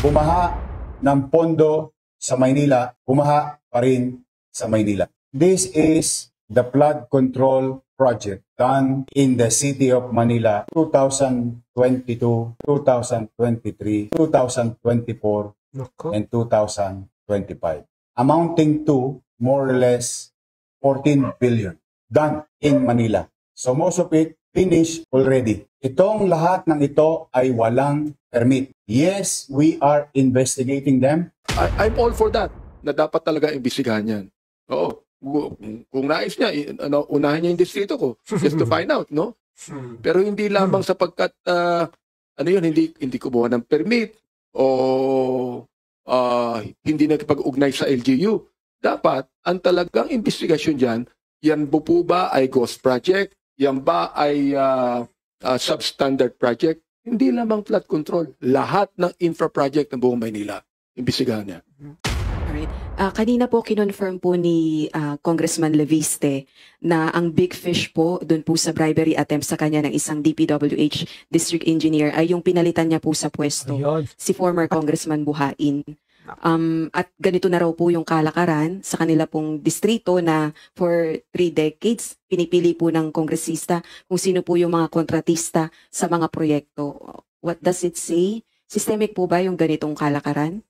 bumaha ng pondo sa Maynila, bumaha pa rin sa Maynila. This is the flood control project done in the city of Manila 2022, 2023, 2024, and 2025, amounting to more or less 14 billion done in Manila. So most of it finished already. Itong lahat ng ito ay walang permit. Yes, we are investigating them. I'm all for that, na dapat talaga imbestigahan yan. Oo. Kung nais niya, unahin niya yung distrito ko just to find out, no? Pero hindi lamang sapagkat, hindi kumuha ng permit o hindi nakipag-ugnay sa LGU. Dapat, ang talagang investigasyon dyan, yan po ba ay ghost project? Yan ba ay substandard project? Hindi lamang flood control. Lahat ng infra project ng buong Maynila, imbestigahan niya. Alright. Kanina po kinonfirm po ni Congressman Leviste na ang big fish po doon po sa bribery attempt sa kanya ng isang DPWH district engineer ay yung pinalitan niya po sa pwesto, si former Congressman Buhain. At ganito na raw po yung kalakaran sa kanila pong distrito na for 3 decades pinipili po ng kongresista kung sino po yung mga kontratista sa mga proyekto. What does it say? Systemic po ba yung ganitong kalakaran?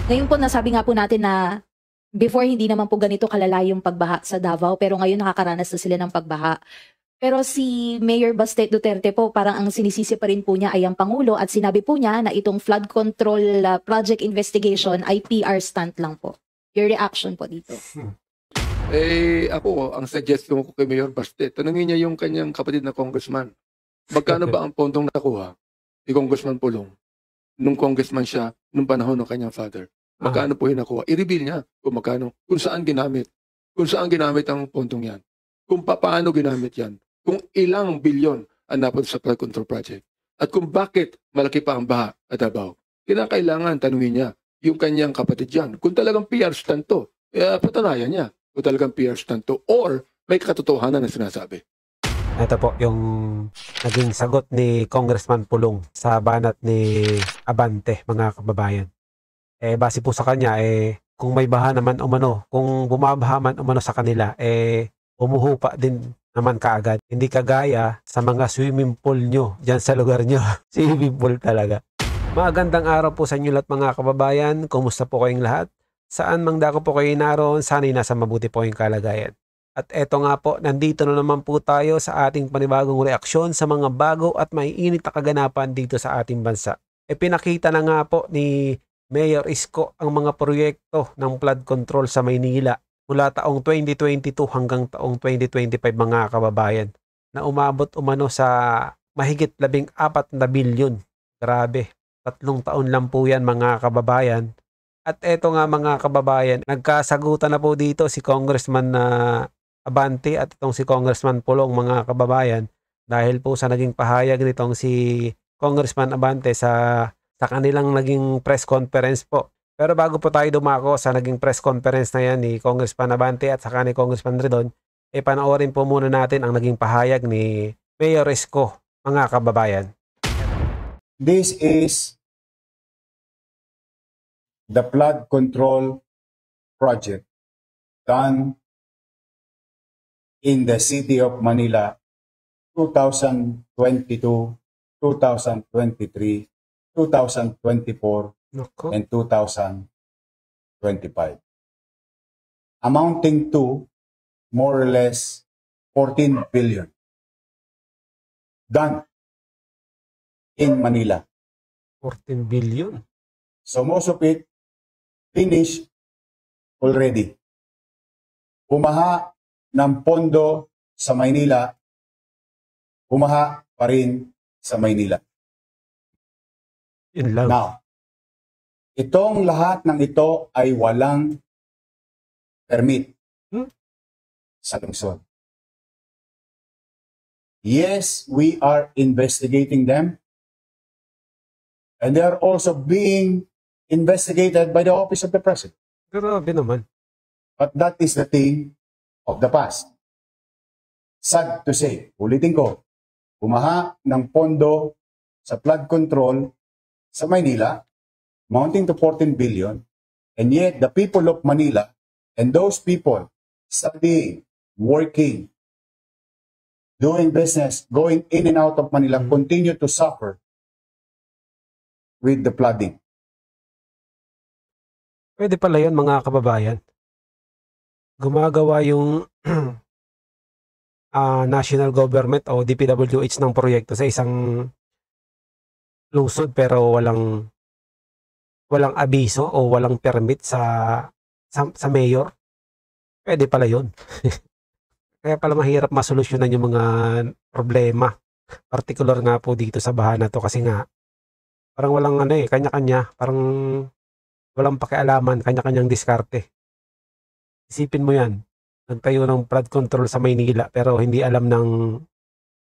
Ngayon po nasabi nga po natin na before hindi naman po ganito kalala yung pagbaha sa Davao, pero ngayon nakakaranas na sila ng pagbaha. Pero si Mayor Baste Duterte po, parang ang sinisisi pa rin po niya ay ang Pangulo at sinabi po niya na itong flood control project investigation ay PR stunt lang po. Your reaction po dito? Ako, ang suggestion ko kay Mayor Baste, tanungin niya yung kanyang kapatid na congressman. Magkano ba ang pondong nakuha ni Congressman Pulong nung congressman siya nung panahon ng kanyang father? Magkano po yung nakuha? I-reveal niya kung magkano, kung saan ginamit. Kung saan ginamit ang pondong yan. Kung paano ginamit yan. Kung ilang bilyon ang napunta sa flood control project. At kung bakit malaki pa ang baha at Davao. Kinakailangan tanungin niya yung kanyang kapatid yan. Kung talagang PR stunt to, patanayan niya. Kung talagang PR stunt to, or may katotohanan na sinasabi. Ito po yung naging sagot ni Congressman Pulong sa banat ni Abante, mga kababayan. Base po sa kanya, kung may baha naman umano, kung bumabaha man umano sa kanila, umuhupa din naman kaagad. Hindi kagaya sa mga swimming pool nyo dyan sa lugar nyo. Swimming pool talaga. Magandang araw po sa inyo lahat mga kababayan. Kumusta po kayong lahat? Saan mang dako po kayo naroon, sana'y nasa mabuti po yung kalagayan. At eto nga po, nandito na naman po tayo sa ating panibagong reaksyon sa mga bago at maiinit na kaganapan dito sa ating bansa. Pinakita na nga po ni Mayor Isko ang mga proyekto ng flood control sa Maynila mula taong 2022 hanggang taong 2025 mga kababayan na umabot umano sa mahigit 14 na bilyon. Grabe, 3 taon lang po yan mga kababayan. At eto nga mga kababayan, nagkasagutan na po dito si Congressman Abante at itong si Congressman Pulong mga kababayan dahil po sa naging pahayag nitong si Congressman Abante sa kanilang naging press conference po. Pero bago po tayo dumako sa naging press conference na yan ni Congressman Abante at saka ni Congressman Redon, panoorin po muna natin ang naging pahayag ni Mayor Isko, mga kababayan. This is the flood control project done in the city of Manila 2022, 2023, 2024, and 2025, amounting to more or less 14 billion done in Manila. 14 billion? So most of it finished already. Bumaha ng pondo sa Maynila, bumaha pa rin sa Maynila. Now, itong lahat ng ito ay walang permit sa lungsod. Yes, we are investigating them. And they are also being investigated by the Office of the President. Grabe naman. But that is the thing of the past. Sad to say, ulitin ko, bumaha ng pondo sa flood control sa Maynila, mounting to 14 billion, and yet the people of Manila and those people studying, working, doing business, going in and out of Manila continue to suffer with the flooding. Pwede pala yun, mga kababayan. Gumagawa yung national government o DPWH ng proyekto sa isang lungsod pero walang abiso o walang permit sa mayor. Pwede pala yun. Kaya pala mahirap masolusyonan yung mga problema. Particular nga po dito sa baha na to kasi nga parang walang kanya-kanya, parang walang pakialaman, kanya-kanyang diskarte. Isipin mo yan, nagtayo ng flood control sa Maynila pero hindi alam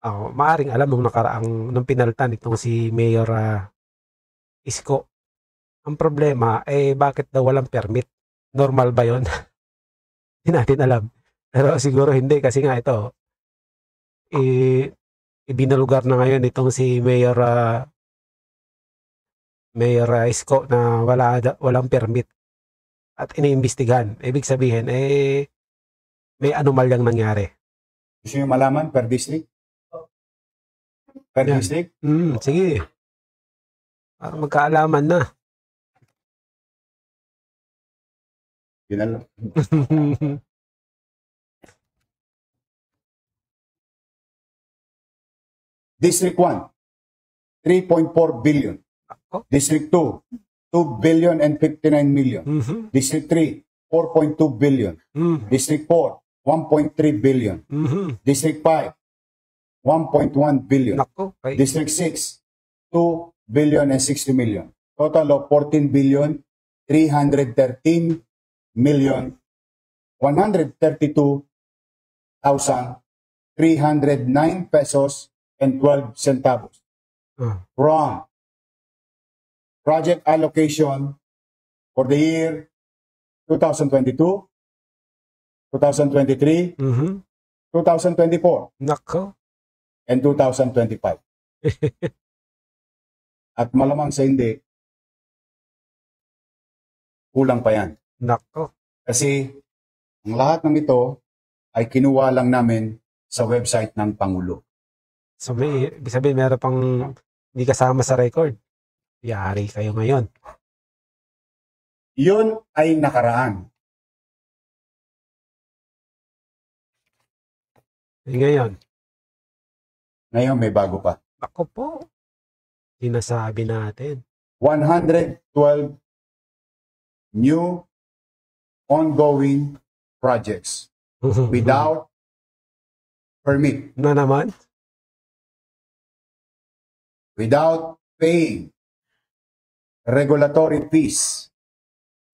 maaring alam nung pinaltan itong si Mayor Isko. Ang problema, bakit daw walang permit? Normal ba yun? Hindi natin alam. Pero siguro hindi kasi nga ito, ibinalugar na ngayon itong si Mayor Isko na walang permit at iniimbestigahan. Ibig sabihin, may anomalyang nangyari. Gusto nyo malaman per district? Per Yan. district? Sige. Para magkaalaman na. Yun na lang. District 1, 3.4 billion. District 2, 2 billion and 59 million. District 3, 4.2 billion. District 4, 1.3 billion. District 5, 1.1 billion. Nako, okay. District 6, 2 billion and 60 million. Total of 14 billion, 313 million, 132,309 pesos and 12 centavos. From project allocation for the year 2022, 2023, 2024, Nako. and 2025. At malamang sa hindi, kulang pa yan. Nako. Kasi ang lahat ng ito ay kinuha lang namin sa website ng Pangulo. So ibig sabihin meron pang hindi kasama sa record. Yari kayo ngayon. Yun ay nakaraan. Ngayon. Ngayon may bago pa. Ako po. Sinasabi natin. 112 new ongoing projects without permit, Na naman? without paying regulatory fees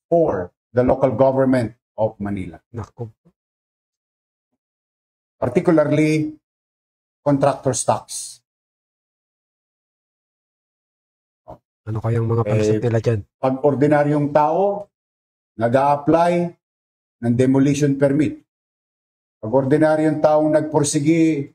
for the local government of Manila. Nako. Particularly contractor stocks. Ano kayang mga percent nila dyan? Pag ordinaryong tao, nag-a-apply ng demolition permit. Pag ordinaryong taong nagporsigi,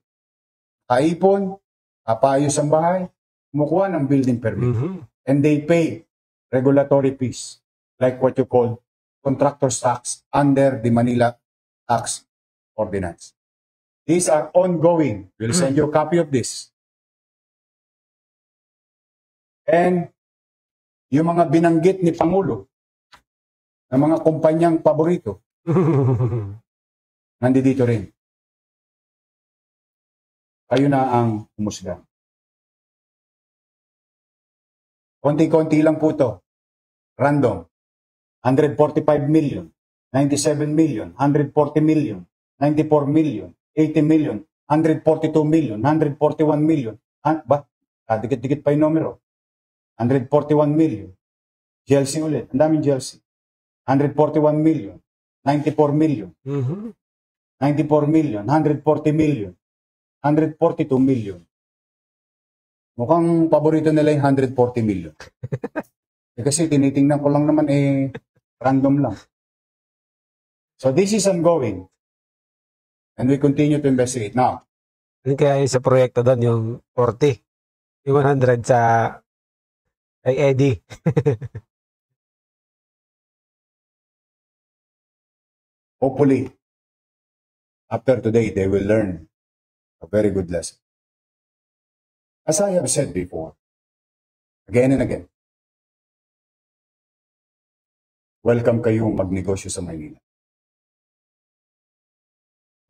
kaipon, kapayos ang bahay, kumukuha ng building permit. And they pay regulatory fees, like what you call contractor tax under the Manila Tax Ordinance. These are ongoing. We'll send you a copy of this. And yung mga binanggit ni Pangulo na mga kumpanyang paborito, nandito rin. Kayo na ang humusga. Konti-konti lang po ito. Random. 145 million, 97 million, 140 million, 94 million, 80 million, 142 million, 141 million. Ba? Dikit-dikit pa yung numero. 141 million. GLC ulit. Ang daming GLC. 141 million. 94 million. 94 million. 140 million. 142 million. Mukhang paborito nila yung 140 million. Kasi tinitingnan ko lang naman random lang. So this is ongoing. And we continue to investigate. Now, Ano kaya yung sa proyekto doon, yung 40? Yung 100 sa kay Eddie. Hopefully, after today, they will learn a very good lesson. As I have said before, again and again, welcome kayong magnegosyo sa Manila.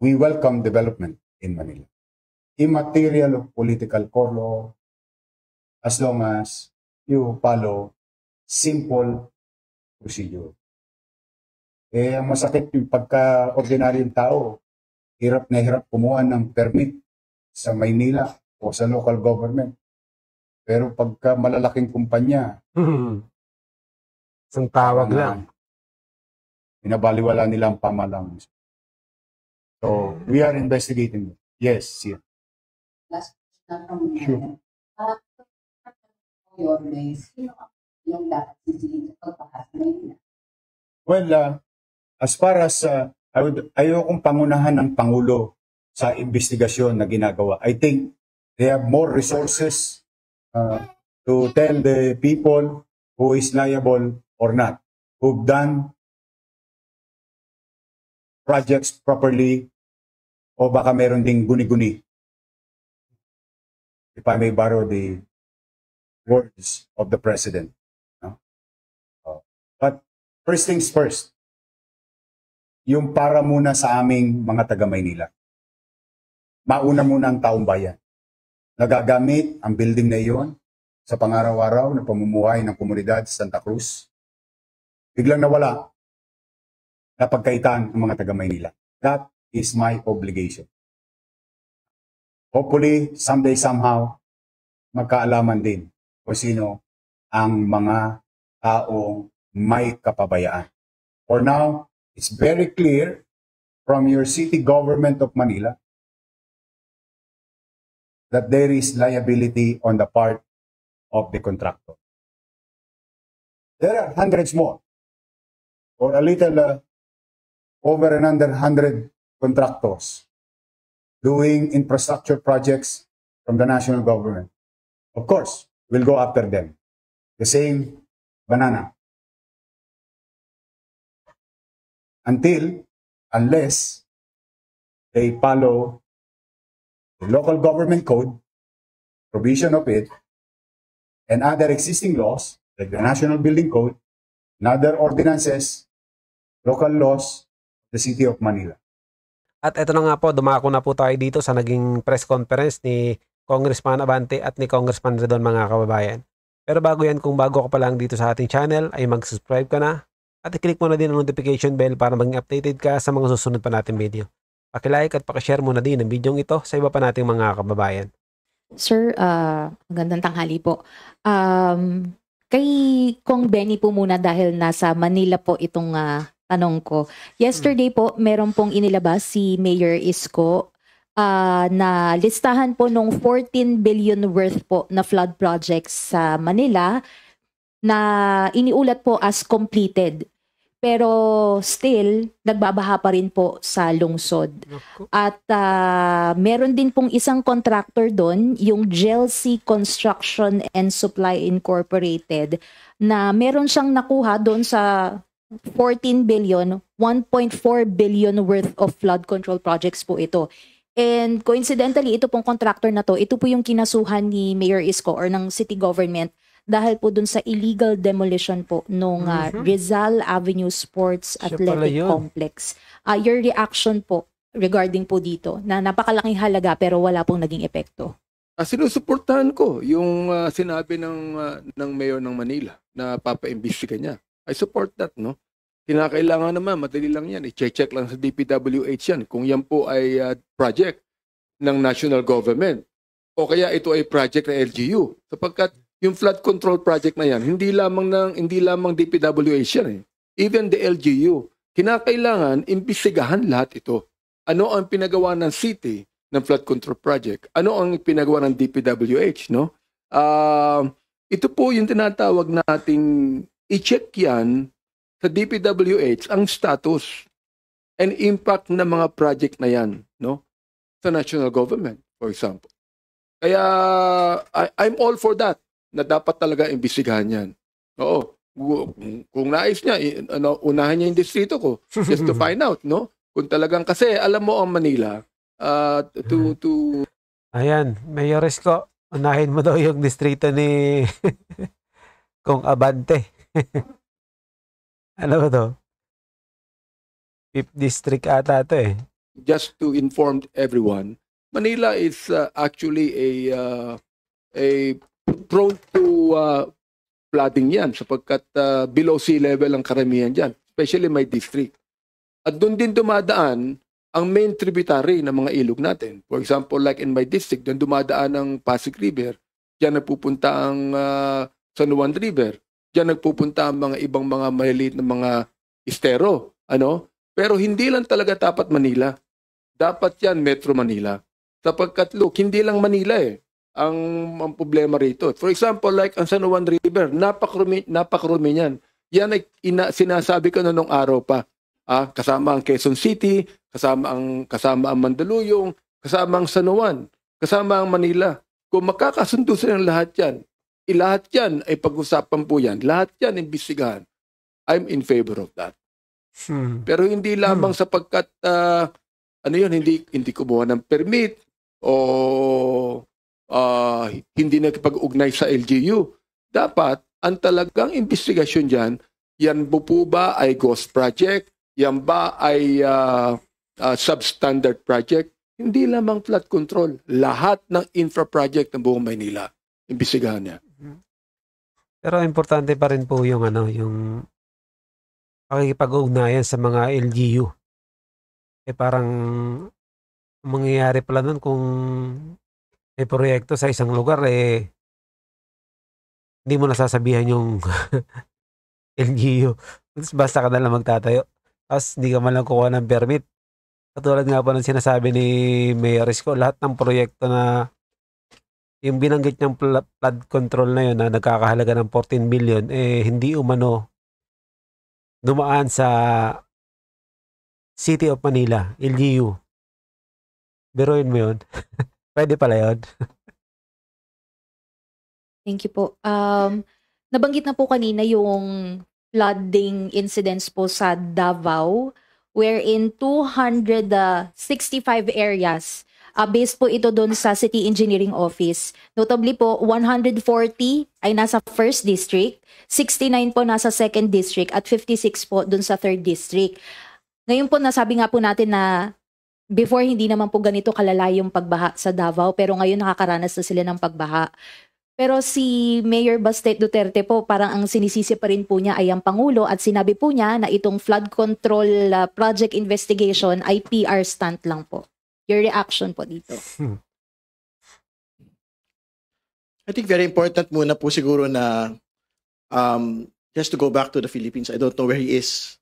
We welcome development in Manila. Immaterial of political color, as long as you follow simple procedure. Ang masakit yung pagka-ordinaryong tao, hirap na hirap kumuha ng permit sa Maynila o sa local government. Pero pagka malalaking kumpanya, Isang tawag lang. Binabaliwala nila ang pamalang. So, we are investigating it. Yes, yeah. Last question from me. Sure. Your days, yung dapat sisihin sa pagpahas na yun. Well, as far as ayokong pangunahan ng Pangulo sa investigasyon na ginagawa. I think they have more resources to tell the people who is liable or not, who've done projects properly o baka meron ding guni-guni. If I may borrow the words of the President. No? But first things first, yung para muna sa aming mga taga-Maynila. Mauna muna ang taong bayan. Nagagamit ang building na iyon sa pangaraw-araw na pamumuhay ng komunidad sa Santa Cruz. Biglang nawala na pagkaitan ng mga taga-Maynila. That is my obligation. Hopefully, someday, somehow, magkaalaman din kung sino ang mga taong may kapabayaan. For now, it's very clear from your city government of Manila that there is liability on the part of the contractor. There are hundreds more, or a little over and under 100 contractors doing infrastructure projects from the national government. Of course, we'll go after them. The same banana. Unless they follow the local government code, provision of it, and other existing laws, like the National Building Code, and other ordinances, local laws, the City of Manila. At eto na nga po, dumako na po tayo dito sa naging press conference ni Congressman Abante at ni Congressman Redon, mga kababayan. Pero bago yan, kung bago ka pa lang dito sa ating channel, ay mag-subscribe ka na at i-click mo na din ang notification bell para maging updated ka sa mga susunod pa nating video. Paki-like at paki-share mo na din ang video ito sa iba pa nating mga kababayan. Sir, magandang tanghali po. Kay Kong Benny po muna dahil nasa Manila po itong tanong ko. Yesterday po, meron pong inilabas si Mayor Isko na listahan po nung 14 billion worth po na flood projects sa Manila na iniulat po as completed. Pero still, nagbabaha pa rin po sa lungsod. At meron din pong isang contractor doon, yung GLC Construction and Supply Incorporated, na meron siyang nakuha doon sa 14 billion, 1.4 billion worth of flood control projects po ito. And coincidentally, ito pong contractor na to, ito po yung kinasuhan ni Mayor Isko or ng city government dahil po dun sa illegal demolition po nung Rizal Avenue Sports Athletic Complex. Your reaction po regarding po dito na napakalaking halaga pero wala pong naging epekto? Sinusuportahan ko yung sinabi ng Mayor ng Manila na papa-imbestiga niya. I support that, no? Kinakailangan naman, madali lang yan. I-check lang sa DPWH yan kung yan po ay project ng national government o kaya ito ay project ng LGU. Sapagkat yung flood control project na yan, hindi lamang DPWH yan eh. Even the LGU, kinakailangan imbestigahan lahat ito. Ano ang pinagawa ng city ng flood control project? Ano ang pinagawa ng DPWH, no? Ito po yung tinatawag nating i-check yan sa DPWH ang status and impact ng mga project na yan, no? Sa national government, for example. Kaya I'm all for that na dapat talaga imbestigahan yan. Oo. Kung nais niya, unahan niya yung distrito ko just to find out, no? Kung talagang, kasi alam mo ang Manila, to Ayan, Mayor Isko, unahin mo daw yung distrito ni Kong Abante. Ano ba to? 5th district ata to eh. just to inform everyone, Manila is actually a prone to flooding yan sapagkat below sea level ang karamihan dyan, especially my district. At doon din dumadaan ang main tributary ng mga ilog natin. For example, like in my district, doon dumadaan ang Pasig River, dyan nagpupunta ang San Juan River, dyan nagpupunta ang mga ibang mga maliliit na mga estero. Pero hindi lang talaga dapat Manila. Dapat yan Metro Manila. Sapagkat look, hindi lang Manila ang problema rito. For example, like ang San Juan River, napakarumi yan. Yan ay sinasabi ko na nung araw pa. Kasama ang Quezon City, kasama ang Mandaluyong, kasama ang San Juan, kasama ang Manila. Kung makakasundo silang lahat yan, lahat yan ay pag-usapan po yan, lahat yan imbestigahan. I'm in favor of that. Pero hindi lamang sapagkat hindi kumuha ng permit o hindi nakipag-ugnay sa LGU. Dapat ang talagang investigasyon dyan, yan po ba ay ghost project? Yan ba ay substandard project? Hindi lamang flood control. Lahat ng infra project ng buong Maynila, imbestigahan niya. Pero importante pa rin po yung yung pakikipag-ugnayan sa mga LGU. Parang mangyayari pala nun kung may proyekto sa isang lugar, hindi mo nasasabihan yung LGU. Basta ka na lang magtatayo. Tapos hindi ka man lang kukuha ng permit. Katulad nga po ng sinasabi ni Mayor Isko, lahat ng proyekto na yung binanggit niyang flood control na yun na nagkakahalaga ng 14 billion, hindi umano dumaan sa City of Manila, LGU. Biruin mo yun. Pwede pala yun. Thank you po. Nabanggit na po kanina yung flooding incidents po sa Davao, wherein 265 areas, based po ito doon sa City Engineering Office. Notably po, 140 ay nasa 1st District, 69 po nasa 2nd District, at 56 po doon sa 3rd District. Ngayon po, nasabi nga po natin na before hindi naman po ganito kalala yung pagbaha sa Davao, pero ngayon nakakaranas na sila ng pagbaha. Pero si Mayor Baste Duterte po, parang ang sinisisi pa rin po niya ay ang Pangulo, at sinabi po niya na itong flood control project investigation ay PR stunt lang po. Your reaction po dito? I think very important muna po siguro na just to go back to the Philippines. I don't know where he is,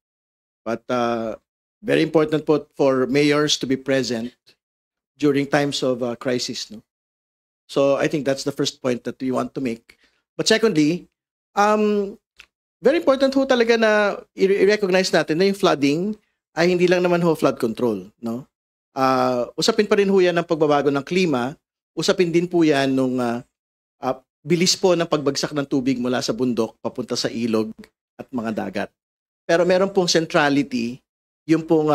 but very important po for mayors to be present during times of crisis, no? So I think that's the first point that we want to make. But secondly, very important ho talaga na i-recognize natin na yung flooding ay hindi lang naman ho flood control, no? Usapin pa rin ho yan ng pagbabago ng klima, usapin din po yan nung bilis po ng pagbagsak ng tubig mula sa bundok papunta sa ilog at mga dagat. Pero meron pong centrality yung pong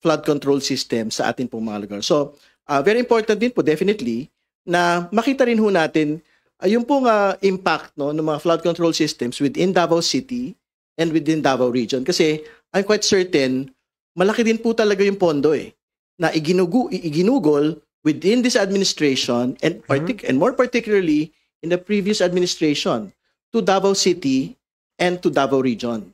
flood control system sa atin pong mga lugar. So, very important din po definitely na makita rin ho natin yung pong impact, no, ng mga flood control systems within Davao City and within Davao Region. Kasi I'm quite certain, malaki din po talaga yung pondo na iginugol within this administration and more particularly in the previous administration to Davao City and to Davao Region.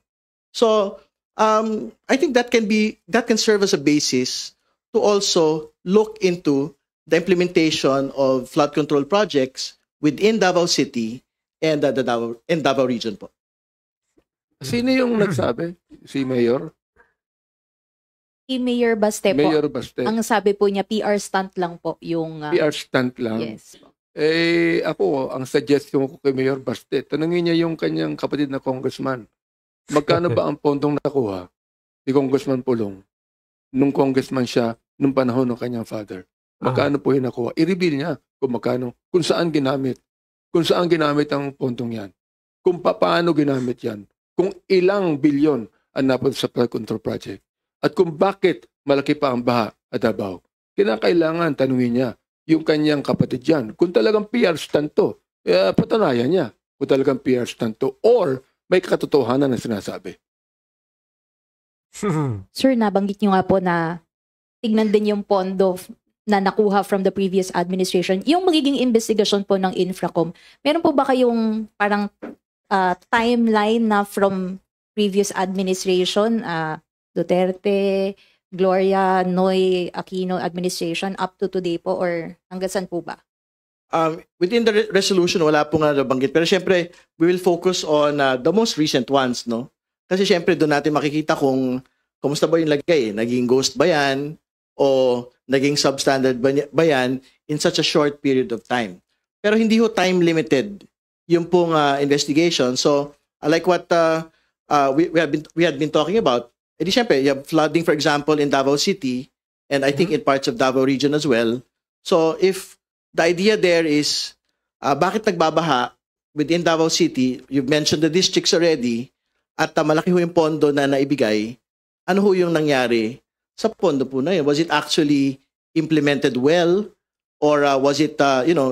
So I think that can serve as a basis to also look into the implementation of flood control projects within Davao City and the Davao Region po. Sino yung nagsabi? Si Mayor? Si Mayor Baste po. Mayor Baste. Ang sabi po niya, PR stunt lang po yung... PR stunt lang? Yes. Ako, ang suggestion ko kay Mayor Baste, tanungin niya yung kanyang kapatid na congressman. Magkano ba ang pondong nakuha ni Congressman Pulong nung congressman siya nung panahon ng kanyang father? Magkano po yung nakuha? I-reveal niya kung magkano, kung saan ginamit ang pondong yan, kung paano ginamit yan, kung ilang bilyon ang napunta sa flood control project at kung bakit malaki pa ang baha at Davao, kinakailangan tanungin niya yung kanyang kapatid dyan. Kung talagang PR stunt to, patanayan niya kung talagang PR stunt to or may katotohanan na sinasabi. Sir, nabanggit nyo nga po na tignan din yung pondo na nakuha from the previous administration. Yung magiging investigasyon po ng Infracom, meron po ba kayong parang timeline na from previous administration, Duterte, Gloria, Noy, Aquino administration up to today po or hanggang saan po ba? Within the resolution, wala po nga nabanggit. Pero syempre, we will focus on the most recent ones, no? Kasi syempre, doon natin makikita kung kumusta ba yung lagay. Naging ghost ba yan? O naging substandard ba yan in such a short period of time? Pero hindi ho time limited yung pong investigation. So, like what we had been talking about, edi syempre, you have flooding, for example, in Davao City, and I think in parts of Davao region as well. So, if the idea there is, bakit nagbabaha within Davao City, you've mentioned the districts already, at malaki ho yung pondo na naibigay, ano ho yung nangyari sa pondo po na yun? Was it actually implemented well? Or was it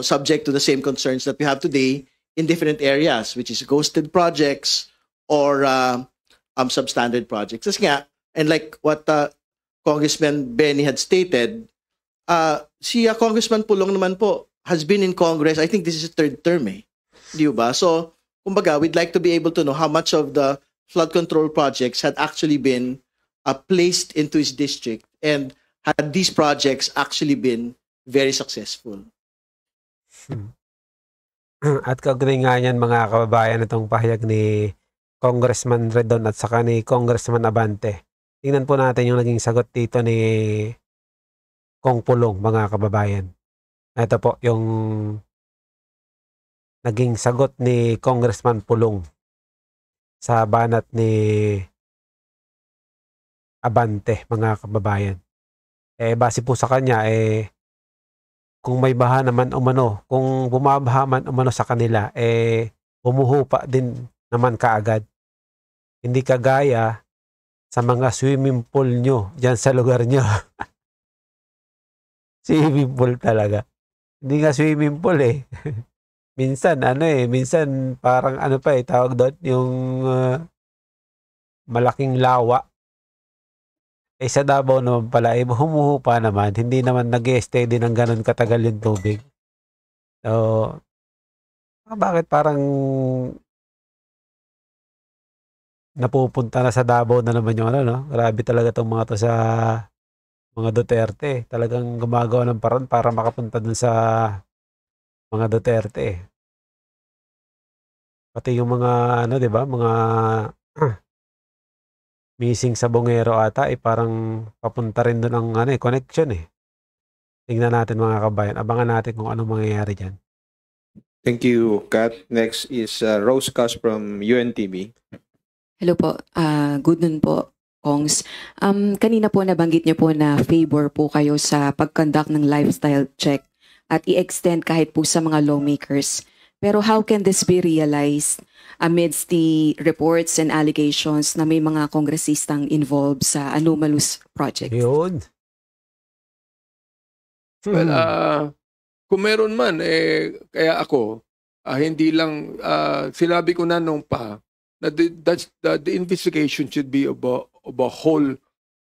subject to the same concerns that we have today in different areas, which is ghosted projects or substandard projects? Kasi nga, and like what Congressman Benny had stated, si Congressman Pulong naman po has been in Congress, I think this is his third term Di ba? So, kumbaga, we'd like to be able to know how much of the flood control projects had actually been placed into his district and had these projects actually been very successful. At kaugnay nga yan mga kababayan itong pahayag ni Congressman Redon at saka ni Congressman Abante. Tingnan po natin yung naging sagot dito ni Kong Pulong mga kababayan. Ito po yung naging sagot ni Congressman Pulong sa banat ni Abante mga kababayan. Base po sa kanya kung may baha naman umano, kung bumabaha man umano sa kanila, humuhupa din naman kaagad. Hindi kagaya sa mga swimming pool nyo dyan sa lugar nyo. Swimming pool talaga. Hindi nga swimming pool Minsan minsan parang tawag doon yung malaking lawa. Sa Davao naman pala, humuhupa naman. Hindi naman nag-stay din ng ganun katagal yung tubig. So, bakit parang napupunta na sa Davao na naman yung Grabe talaga itong mga to sa mga Duterte. Talagang gumagawa ng paraan para makapunta dun sa mga Duterte. Pati yung mga, di ba, mga missing sa Bongero ata, parang papunta rin doon ang connection Tingnan natin mga kabayan. Abangan natin kung anong mangyayari dyan. Thank you, Kat. Next is Rose Cas from UNTV. Hello po. Good noon po, Kongs. Kanina po nabanggit niyo po na favor po kayo sa pag-conduct ng lifestyle check at i-extend kahit po sa mga lawmakers. Pero how can this be realized amidst the reports and allegations na may mga kongresistang involved sa anomalous project? Yun. Well, kung meron man, kaya ako, hindi lang, sinabi ko na nung pa, na the investigation should be of a whole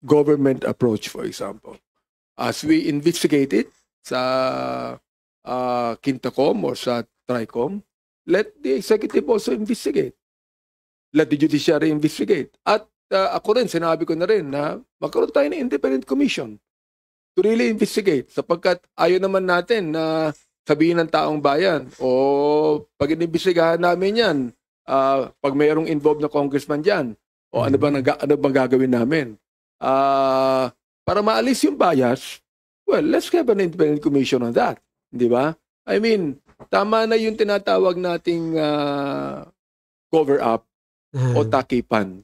government approach, for example. As we investigated sa Quintacom or sa Tricom, let the executive also investigate. Let the judiciary investigate. At ako rin, sinabi ko na rin na magkaroon tayo ng independent commission to really investigate sapagkat ayaw naman natin na sabihin ng taong bayan o pag inimbestigahan namin yan, pag mayroong involved na congressman dyan, o ano bang gagawin namin? Para maalis yung bias, well, let's have an independent commission on that. Di ba? I mean, tama na yung tinatawag nating cover-up o takipan.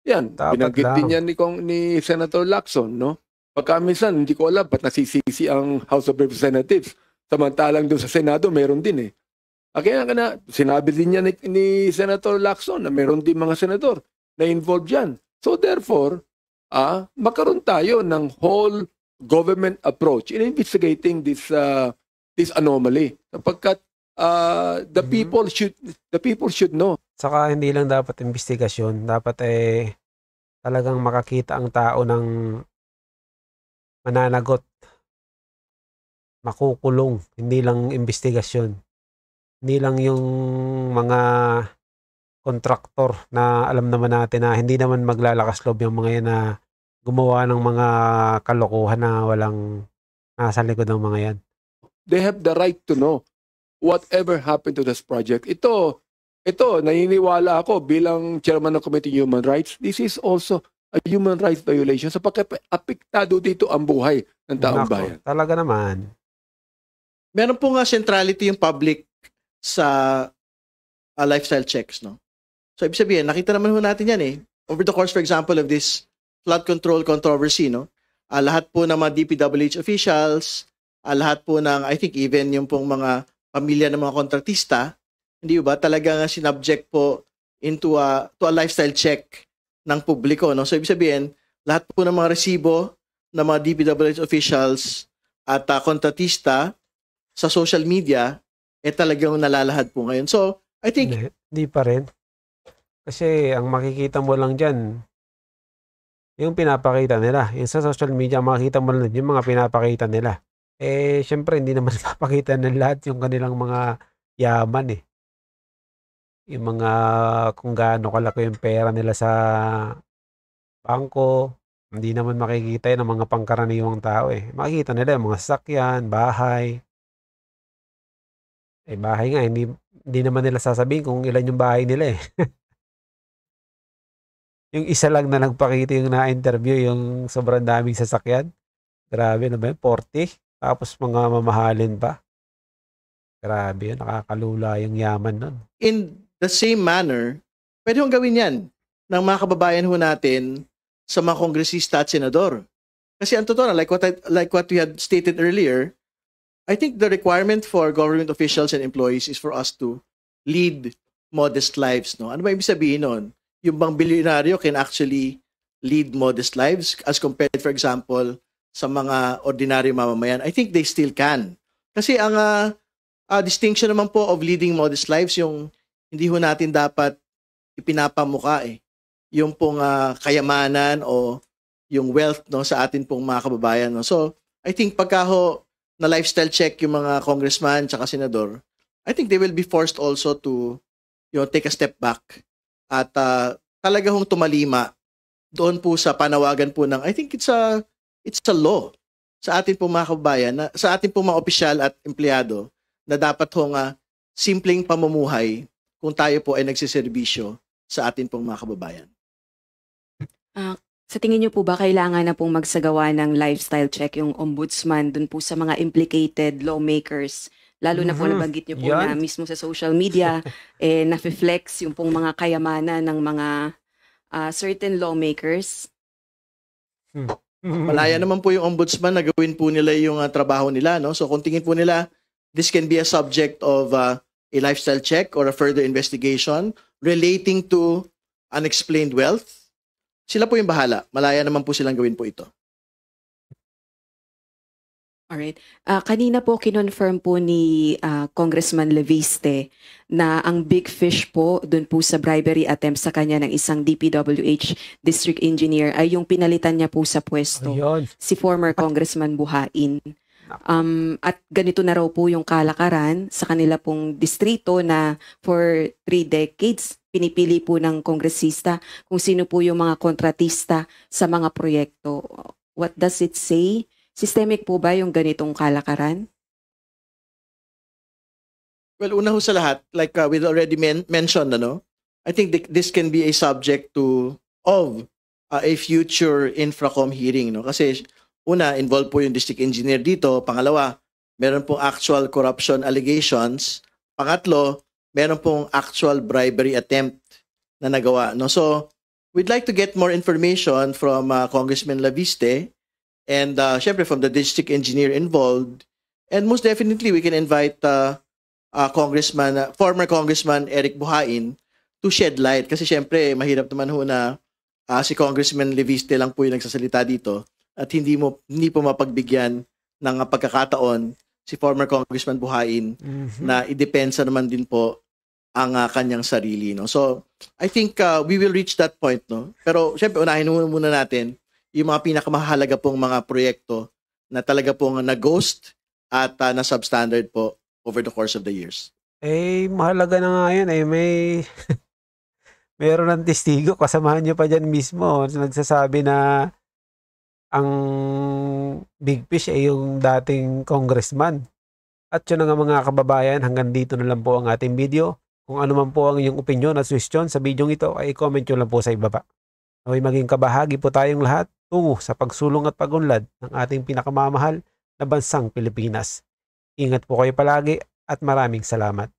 Yan, binanggit din yan ni Senator Lacson, no? Pagka minsan, hindi ko alam ba't nasisisi ang House of Representatives. Samantalang doon sa Senado, meron din Kaya nga na, sinabi din niya ni Senator Lacson na meron din mga senador na involved dyan. So therefore, magkaroon tayo ng whole government approach in investigating this anomaly. Sapagkat the people should know. Saka hindi lang dapat investigasyon, dapat talagang makakita ang tao ng mananagot, makukulong, hindi lang investigasyon. Hindi lang yung mga kontraktor na alam naman natin na hindi naman maglalakas loob yung mga yan na gumawa ng mga kalokohan na walang nasa likod ng mga yan. They have the right to know whatever happened to this project. Ito, naniniwala ako bilang chairman ng Committee on Human Rights, this is also a human rights violation sapagkat apektado dito ang buhay ng taong bayan. Talaga naman. Meron po nga centrality yung public sa lifestyle checks, no? So, ibig sabihin, nakita naman ho natin yan over the course, for example, of this flood control controversy, no? Lahat po ng mga DPWH officials, lahat po ng, I think even yung pong mga pamilya ng mga kontratista, hindi ba, talagang sinubject po into to a lifestyle check ng publiko, no? So, ibig sabihin, lahat po ng mga resibo ng mga DPWH officials at kontratista sa social media, talagang nalalahad po ngayon. So, I think... Hindi pa rin. Kasi, ang makikita mo lang dyan, yung pinapakita nila. Yung sa social media, makikita mo lang yung mga pinapakita nila. Syempre, hindi naman papakita ng lahat yung kanilang mga yaman Yung mga kung gaano kalaki yung pera nila sa bangko, hindi naman makikita yun ng mga pangkaraniwang tao Makikita nila yung mga sasakyan, bahay. Bahay nga, hindi naman nila sasabihin kung ilan yung bahay nila Yung isa lang na nagpakita yung na-interview, yung sobrang daming sasakyan. Grabe na ba yun? 40? Tapos mga mamahalin pa. Grabe yun, nakakalula yung yaman nun. In the same manner, pwede hong gawin yan ng mga kababayan ho natin sa mga kongresista at senador. Kasi ang totoo na, like what we had stated earlier, I think the requirement for government officials and employees is for us to lead modest lives. No? Ano ba ibig sabihin nun? Yung bang bilyonaryo can actually lead modest lives as compared, for example, sa mga ordinary mamamayan? I think they still can. Kasi ang distinction naman po of leading modest lives, yung hindi ho natin dapat ipinapamuka yung pong kayamanan o yung wealth no sa atin pong mga kababayan. No? So, I think pagka ho na lifestyle check yung mga congressman tsaka senador, I think they will be forced also to take a step back at talaga hong tumalima doon po sa panawagan po ng, I think it's a law sa atin pong mga kababayan, sa atin pong mga opisyal at empleyado na dapat hong simpleng pamumuhay kung tayo po ay nagsiservisyo sa atin pong mga kababayan. Sa tingin niyo po ba kailangan na pong magsagawa ng lifestyle check yung ombudsman dun po sa mga implicated lawmakers? Lalo na po nabanggit niyo po na mismo sa social media, na-flex yung pong mga kayamanan ng mga certain lawmakers. Malaya naman po yung ombudsman na gawin po nila yung trabaho nila. No? So kung tingin po nila, this can be a subject of a lifestyle check or a further investigation relating to unexplained wealth, sila po yung bahala. Malaya naman po silang gawin po ito. Alright. Kanina po kinonfirm po ni Congressman Leviste na ang big fish po dun po sa bribery attempt sa kanya ng isang DPWH district engineer ay yung pinalitan niya po sa pwesto, si former Congressman Buhain. At ganito na raw po yung kalakaran sa kanila pong distrito na for 3 decades pinipili po ng kongresista kung sino po yung mga kontratista sa mga proyekto. What does it say? Systemic po ba yung ganitong kalakaran? Well, una ho sa lahat, like we already mentioned, I think this can be a subject of a future Infracom hearing. No? Kasi una, involved po yung district engineer dito. Pangalawa, meron pong actual corruption allegations. Pangatlo, meron pong actual bribery attempt na nagawa. No? So, we'd like to get more information from Congressman Leviste and syempre from the district engineer involved. And most definitely, we can invite former Congressman Eric Buhain to shed light. Kasi syempre, mahirap naman ho na si Congressman Leviste lang po yung nagsasalita dito at hindi po mapagbigyan ng pagkakataon si former Congressman Buhain na idepensa naman din po ang kanyang sarili, no. So I think we will reach that point, no. Pero syempre unahin muna natin yung mga pinakamahalaga pong mga proyekto na talaga pong na-ghost at na-substandard po over the course of the years. Mahalaga na nga yun meron ng testigo, kasamahan nyo pa dyan mismo, nagsasabi na ang big fish yung dating congressman. At yun nga mga kababayan, hanggang dito na lang po ang ating video. Kung ano man po ang inyong opinion at suggestion sa video ito, ay comment nyo lang po sa ibaba. Naway maging kabahagi po tayong lahat tungo sa pagsulong at pagunlad ng ating pinakamamahal na bansang Pilipinas. Ingat po kayo palagi at maraming salamat.